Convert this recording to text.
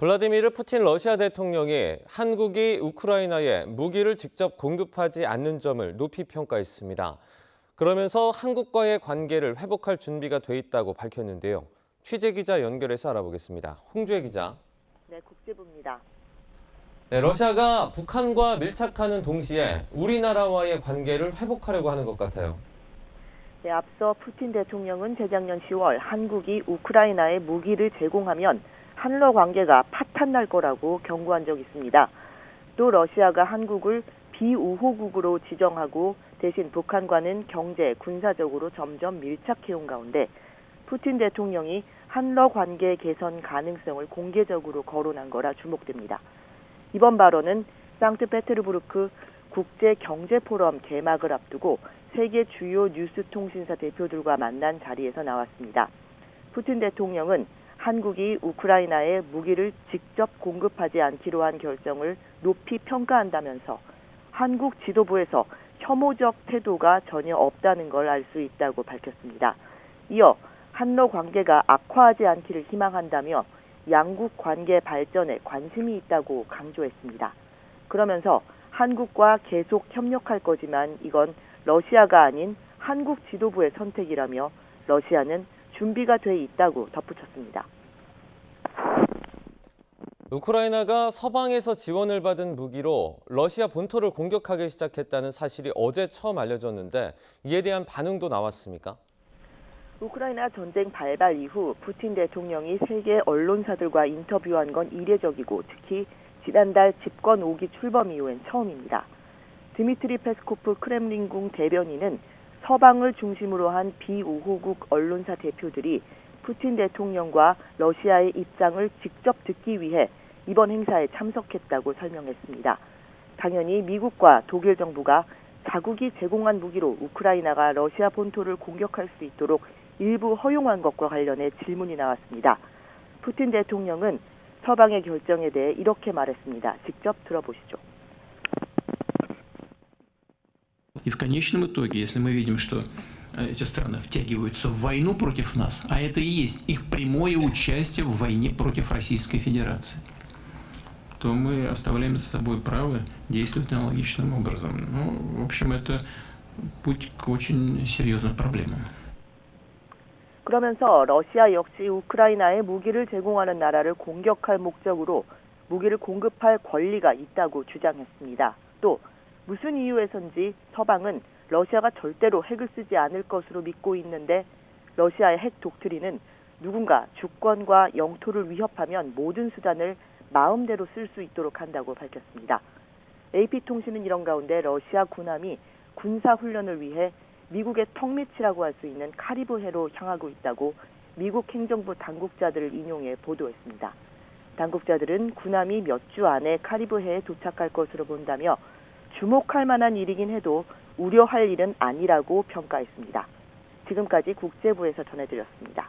블라디미르 푸틴 러시아 대통령이 한국이 우크라이나에 무기를 직접 공급하지 않는 점을 높이 평가했습니다. 그러면서 한국과의 관계를 회복할 준비가 돼 있다고 밝혔는데요. 취재 기자 연결해서 알아보겠습니다. 홍주혜 기자. 네, 국제부입니다. 네, 러시아가 북한과 밀착하는 동시에 우리나라와의 관계를 회복하려고 하는 것 같아요. 네, 앞서 푸틴 대통령은 재작년 10월 한국이 우크라이나에 무기를 제공하면 한러 관계가 파탄날 거라고 경고한 적이 있습니다. 또 러시아가 한국을 비우호국으로 지정하고 대신 북한과는 경제, 군사적으로 점점 밀착해온 가운데 푸틴 대통령이 한러 관계 개선 가능성을 공개적으로 거론한 거라 주목됩니다. 이번 발언은 상트페테르부르크 국제경제포럼 개막을 앞두고 세계 주요 뉴스 통신사 대표들과 만난 자리에서 나왔습니다. 푸틴 대통령은 한국이 우크라이나에 무기를 직접 공급하지 않기로 한 결정을 높이 평가한다면서 한국 지도부에서 혐오적 태도가 전혀 없다는 걸 알 수 있다고 밝혔습니다. 이어 한러 관계가 악화하지 않기를 희망한다며 양국 관계 발전에 관심이 있다고 강조했습니다. 그러면서 한국과 계속 협력할 거지만 이건 러시아가 아닌 한국 지도부의 선택이라며 러시아는 준비가 돼 있다고 덧붙였습니다. 우크라이나가 서방에서 지원을 받은 무기로 러시아 본토를 공격하기 시작했다는 사실이 어제 처음 알려졌는데 이에 대한 반응도 나왔습니까? 우크라이나 전쟁 발발 이후 푸틴 대통령이 세계 언론사들과 인터뷰한 건 이례적이고 특히 지난달 집권 5기 출범 이후엔 처음입니다. 드미트리 페스코프 크렘린궁 대변인은 서방을 중심으로 한 비우호국 언론사 대표들이 푸틴 대통령과 러시아의 입장을 직접 듣기 위해 이번 행사에 참석했다고 설명했습니다. 당연히 미국과 독일 정부가 자국이 제공한 무기로 우크라이나가 러시아 본토를 공격할 수 있도록 일부 허용한 것과 관련해 질문이 나왔습니다. 푸틴 대통령은 서방의 결정에 대해 이렇게 말했습니다. 직접 들어보시죠. И в конечном итоге, если мы видим, что эти страны втягиваются в войну против нас, а это и есть их прямое участие в войне против Российской Федерации, то мы оставляем за собой право действовать аналогичным образом. Ну, в общем, это путь к очень серьезным проблемам. 그러면서 러시아 역시 우크라이나에 무기를 제공하는 나라를 공격할 목적으로 무기를 공급할 권리가 있다고 주장했습니다. 또 무슨 이유에선지 서방은 러시아가 절대로 핵을 쓰지 않을 것으로 믿고 있는데 러시아의 핵 독트린은 누군가 주권과 영토를 위협하면 모든 수단을 마음대로 쓸 수 있도록 한다고 밝혔습니다. AP통신은 이런 가운데 러시아 군함이 군사훈련을 위해 미국의 턱밑이라고 할 수 있는 카리브해로 향하고 있다고 미국 행정부 당국자들을 인용해 보도했습니다. 당국자들은 군함이 몇 주 안에 카리브해에 도착할 것으로 본다며 주목할 만한 일이긴 해도 우려할 일은 아니라고 평가했습니다. 지금까지 국제부에서 전해드렸습니다.